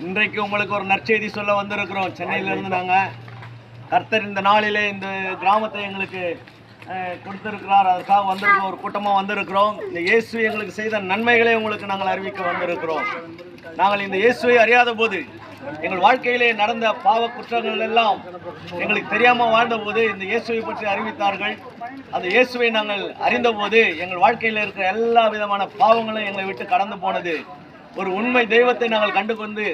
இன்றைக்கு உங்களுக்கு ஒரு நற்செய்தி சொல்ல வந்திருக்கிறோம். சென்னையிலிருந்து நாங்கள் கர்த்தர் இந்த நாளிலே இந்த கிராமத்தை எங்களுக்கு கொடுத்திருக்கிறார். அதுக்காக வந்திருக்கிறோம், ஒரு கூட்டமாக வந்திருக்கிறோம். இந்த இயேசு எங்களுக்கு செய்த நன்மைகளை உங்களுக்கு நாங்கள் அறிவிக்க வந்திருக்கிறோம். நாங்கள் இந்த இயேசுவை அறியாத போது, எங்கள் வாழ்க்கையிலே நடந்த பாவ குற்றங்கள் எல்லாம் எங்களுக்கு தெரியாமல் வாழ்ந்தபோது இந்த இயேசுவை பற்றி அறிவித்தார்கள். அந்த இயேசுவை நாங்கள் அறிந்தபோது எங்கள் வாழ்க்கையில் இருக்கிற எல்லா விதமான பாவங்களும் எங்களை விட்டு கடந்து போனது. ஒரு உண்மை தெய்வத்தை நாங்கள் கண்டுகொண்டு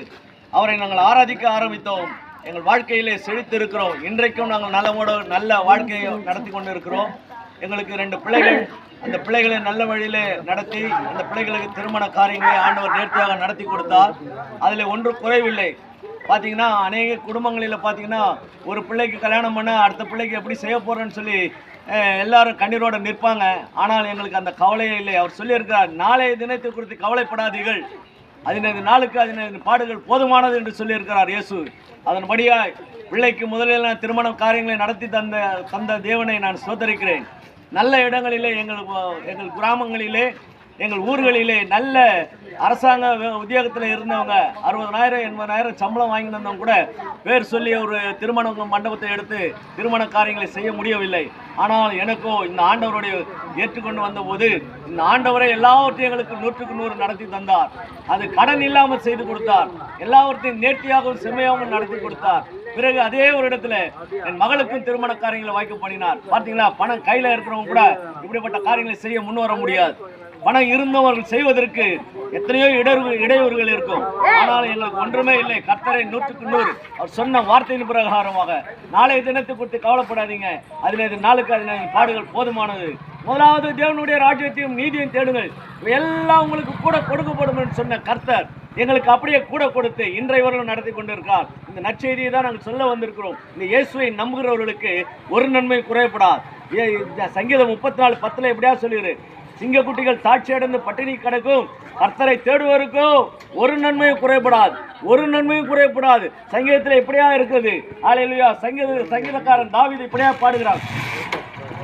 அவரை நாங்கள் ஆராதிக்க ஆரம்பித்தோம். எங்கள் வாழ்க்கையிலே செழித்து இருக்கிறோம். இன்றைக்கும் நாங்கள் நல்ல வாழ்க்கையை நடத்தி கொண்டு இருக்கிறோம். எங்களுக்கு 2 பிள்ளைகள். அந்த பிள்ளைகளை நல்ல வழியிலே நடத்தி அந்த பிள்ளைகளுக்கு திருமண காரியங்களை ஆண்டவர் நேர்த்தியாக நடத்தி கொடுத்தார். அதில் ஒன்று குறைவில்லை. பார்த்தீங்கன்னா அநேக குடும்பங்களில் பார்த்தீங்கன்னா ஒரு பிள்ளைக்கு கல்யாணம் பண்ண அடுத்த பிள்ளைக்கு எப்படி செய்ய போகிறேன்னு சொல்லி எல்லாரும் கண்ணீரோடு நிற்பாங்க. ஆனால் எங்களுக்கு அந்த கவலையே இல்லை. அவர் சொல்லியிருக்கிறார், நாளைய தினத்தை குறித்து கவலைப்படாதீர்கள், 15 நாளுக்கு 15 பாடுகள் போதுமானது என்று சொல்லியிருக்கிறார் இயேசு. அதன்படியாக பிள்ளைக்கு முதலில் நான் திருமண காரியங்களை நடத்தி தந்த தேவனை நான் ஸ்தோத்தரிக்கிறேன். நல்ல இடங்களிலே எங்கள் கிராமங்களிலே எங்கள் ஊர்களிலே நல்ல அரசாங்க உத்தியோகத்தில் இருந்தவங்க 60,000 80,000 சம்பளம் வாங்கினவங்க கூட பேர் சொல்லி ஒரு திருமண மண்டபத்தை எடுத்து திருமண காரியங்களை செய்ய முடியவில்லை. ஆனால் எனக்கோ இந்த ஆண்டவருடைய ஏற்றுக்கொண்டு வந்தபோது இந்த ஆண்டவரை எல்லாவற்றையும் எங்களுக்கு 100க்கு 100 நடத்தி தந்தார். அது கடன் இல்லாமல் செய்து கொடுத்தார். எல்லாவற்றையும் நேர்த்தியாகவும் செம்மையாகவும் நடத்தி கொடுத்தார். பிறகு அதே ஒரு இடத்துல என் மகளுக்கும் திருமண காரியங்களை வாய்ப்பு பண்ணினார். பார்த்தீங்களா, பணம் கையில் இருக்கிறவங்க கூட இப்படிப்பட்ட காரியங்களை செய்ய முன் வர முடியாது. பணம் இருந்தவர்கள் செய்வதற்கு எத்தனையோ இடையூறுகள் இருக்கும். ஆனால் எங்களுக்கு ஒன்றுமே இல்லை. கர்த்தரை 100க்கு 100 அவர் சொன்ன வார்த்தையின் பிரகாரமாக நாளைய தினத்தை குறித்து கவலைப்படாதீங்க, 15 நாளுக்கு 15 பாடுகள் போதுமானது. முதலாவது தேவனுடைய ராஜ்யத்தையும் நீதியும் தேடுங்கள், எல்லாம் உங்களுக்கு கூட கொடுக்கப்படும் என்று சொன்ன கர்த்தர் எங்களுக்கு அப்படியே கூட கொடுத்து இன்றைவர்களும் நடத்தி கொண்டிருக்கிறார். இந்த நற்செய்தியை தான் நாங்கள் சொல்ல வந்திருக்கிறோம். இந்த இயேசுவை நம்புகிறவர்களுக்கு ஒரு நன்மை குறையப்படாது. சங்கீதம் 34:10 எப்படியா சொல்லிடு, சிங்கக்குட்டிகள் சாட்சி அடைந்து பட்டினி கிடக்கும், கர்த்தரை தேடுவருக்கும் ஒரு நன்மையும் குறைபடாது, ஒரு நன்மையும் குறைபடாது. சங்கீதத்தில் இப்படியா இருக்குது. அல்லேலூயா. சங்கீதக்காரன் தாவீது இப்படியா பாடுகிறார்.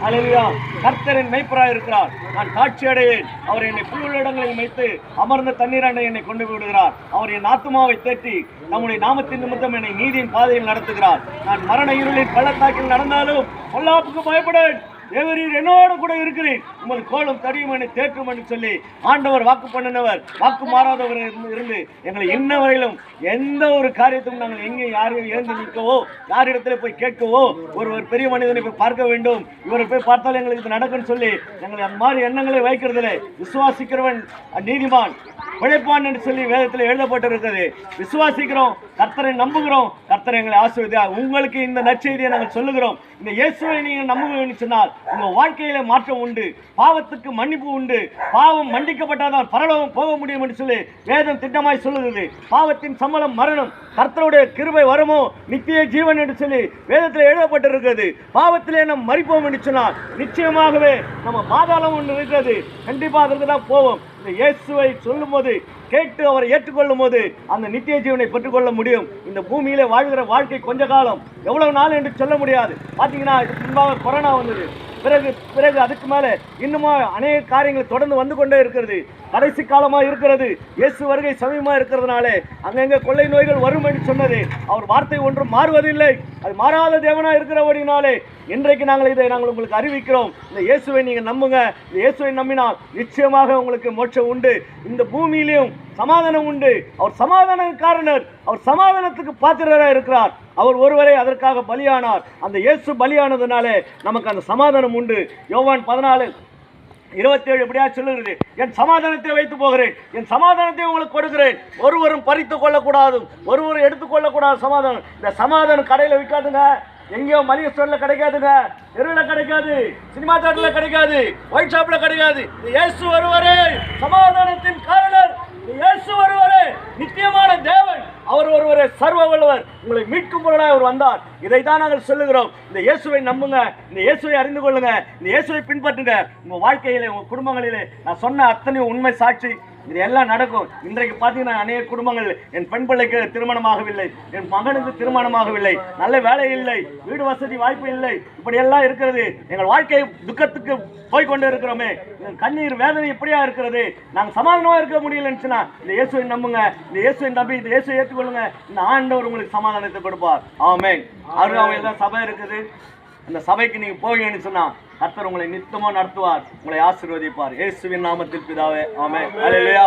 அல்லேலூயா. கர்த்தரின் மெய்ப்பராக இருக்கிறார், நான் சாட்சி அடையேன். அவர் என்னை புல்லுள்ள இடங்களில் மேய்த்து அமர்ந்த தண்ணீராண்டை என்னை கொண்டு விடுகிறார். அவர் என் ஆத்துமாவை தேற்றி நம்முடைய நாமத்தின் நிமித்தம் என்னை நீதியின் பாதையில் நடத்துகிறார். நான் மரண இருளின் பள்ளத்தாக்கில் நடந்தாலும் பொல்லாப்புக்கு பயப்படேன், தேவரீர் என்னோடு கூட இருக்கிறேன், உங்கள் கோலம் தடியும் என்னை தேற்றும் என்று சொல்லி ஆண்டவர் வாக்கு பண்ணினவர், வாக்கு மாறாதவர் இருந்து எங்களை இன்ன வரையிலும் எந்த ஒரு காரியத்தையும் நாங்கள் எங்கே யாரையும் எழுந்து நிற்கவோ, யாரிடத்துல போய் கேட்கவோ, ஒரு பெரிய மனிதனை போய் பார்க்க வேண்டும், இவரை போய் பார்த்தால் எங்களுக்கு இது நடக்குன்னு சொல்லி எங்களை அந்த மாதிரி எண்ணங்களை வைக்கிறதில்லை. விசுவாசிக்கிறவன் நீதிமான் பிழைப்பான் என்று சொல்லி வேதத்தில் எழுதப்பட்டிருக்கிறது. விசுவாசிக்கிறோம், கர்த்தரை நம்புகிறோம், கர்த்தரை எங்களை ஆசீர்வதியா. உங்களுக்கு இந்த நற்செய்தியை நாங்கள் சொல்லுகிறோம். இந்த இயேசுவை நீங்கள் நம்புவீங்கன்னு சொன்னால் உங்கள் வாழ்க்கையில மாற்றம் உண்டு, பாவத்துக்கு மன்னிப்பு உண்டு. பாவம் மன்னிக்கப்பட்டால்தான் பரலோகம் போக முடியும் என்று சொல்லி வேதம் திட்டமாய் சொல்லுகிறது. பாவத்தின் சம்பளம் மரணம், கர்த்தருடைய கிருபை வரமோ நித்திய ஜீவன் என்று சொல்லி வேதத்தில் எழுதப்பட்டிருக்கிறது. பாவத்திலே நாம் மரிப்போம் என்று சொன்னால் நிச்சயமாகவே நம்ம பாதாளம் ஒன்று இருக்கிறது, கண்டிப்பாக அதற்கு தான் போவோம். இந்த இயேசுவை சொல்லும் போது, கேட்டு அவரை ஏற்றுக்கொள்ளும் போது அந்த நித்திய ஜீவனை பெற்றுக்கொள்ள முடியும். இந்த பூமியிலே வாழ்கிற வாழ்க்கை கொஞ்ச காலம், எவ்வளவு நாள் என்று சொல்ல முடியாது. பார்த்தீங்கன்னா இதுக்கு முன்பாக கொரோனா வந்தது, பிறகு அதுக்கு மேலே இன்னுமா அநேக காரியங்கள் தொடர்ந்து வந்து கொண்டே இருக்கிறது. கடைசி காலமாக இருக்கிறது, இயேசு வருகை சமயமாக இருக்கிறதுனாலே அங்கங்கே கொள்ளை நோய்கள் வரும் என்று சொன்னது அவர் வார்த்தை ஒன்றும் மாறுவதில்லை. அது மாறாத தேவனாக இருக்கிறபடினாலே இன்றைக்கு இதை நாங்கள் உங்களுக்கு அறிவிக்கிறோம். இந்த இயேசுவை நீங்கள் நம்புங்க. இந்த இயேசுவை நம்பினால் நிச்சயமாக உங்களுக்கு மோட்சம் உண்டு. இந்த பூமியிலையும் சமாதானம் உண்டு. அவர் சமாதானக்காரனர், அவர் சமாதானத்துக்கு பாத்திரராக இருக்கிறார். அவர் ஒருவரே அதற்காக பலியானார். அந்த இயேசு பலியானதுனாலே நமக்கு அந்த சமாதானம் உண்டு. யோவான் 14:27 எப்படியா சொல்லுகிறது, என் சமாதானத்தை வைத்து போகிறேன், என் சமாதானத்தை உங்களுக்கு கொடுக்கிறேன், ஒருவரும் பறித்து கொள்ளக்கூடாது, ஒருவரும் எடுத்துக்கொள்ளக்கூடாது. சமாதானம், இந்த சமாதானம் கடையில் விற்காதுங்க, எங்கேயோ மளிகை ஸ்டோரில் கிடைக்காதுங்க, தெருவில் கிடைக்காது, சினிமா தேட்டரில் கிடைக்காது, ஒயிட் ஷாப்பில் கிடைக்காது. இயேசு ஒருவரே சமாதானத்தின் காரணர், இயேசு ஒருவரே நித்தியமான தேவன், அவர் ஒருவரே சர்வ வல்லவர், உங்களை மீட்கும் பொருளாக அவர் வந்தார். இதைத்தான் நாங்கள் சொல்லுகிறோம். இந்த இயேசுவை நம்புங்க, இந்த இயேசுவை அறிந்து கொள்ளுங்க, இந்த இயேசுவை பின்பற்றுங்க. உங்கள் வாழ்க்கையிலே, உங்கள் குடும்பங்களிலே நான் சொன்ன அத்தனை உண்மை சாட்சி இது எல்லாம் நடக்கும். இன்றைக்கு பார்த்தீங்கன்னா அநேக குடும்பங்கள், என் பெண் பிள்ளைக்கு திருமணமாகவில்லை, என் மகனுக்கு திருமணமாகவில்லை, நல்ல வேலை இல்லை, வீடு வசதி வாய்ப்பு இல்லை, இப்படி எல்லாம் இருக்கிறது. எங்கள் வாழ்க்கை துக்கத்துக்கு போய்கொண்டே இருக்கிறோமே, கண்ணீர் வேதனை இப்படியா இருக்கிறது, நாங்கள் சமாதானமா இருக்க முடியலன்னுச்சுன்னா இந்த இயேசுவை நம்புங்க, இந்த இயேசுவை நம்பி இந்த இயேசுவை ஏற்றுக்கொள்ளுங்க. இந்த ஆண்டவர் உங்களுக்கு சமாதானத்தை கொடுப்பார். ஆமென். அருகாமையில் தான் சபை இருக்குது. அந்த சபைக்கு நீங்க போவீங்கன்னு சொன்னா கர்த்தர் உங்களை நித்தமா நடத்துவார், உங்களை ஆசீர்வதிப்பார். இயேசுவின் நாமத்தில் பிதாவே, ஆமென். அல்லேலூயா.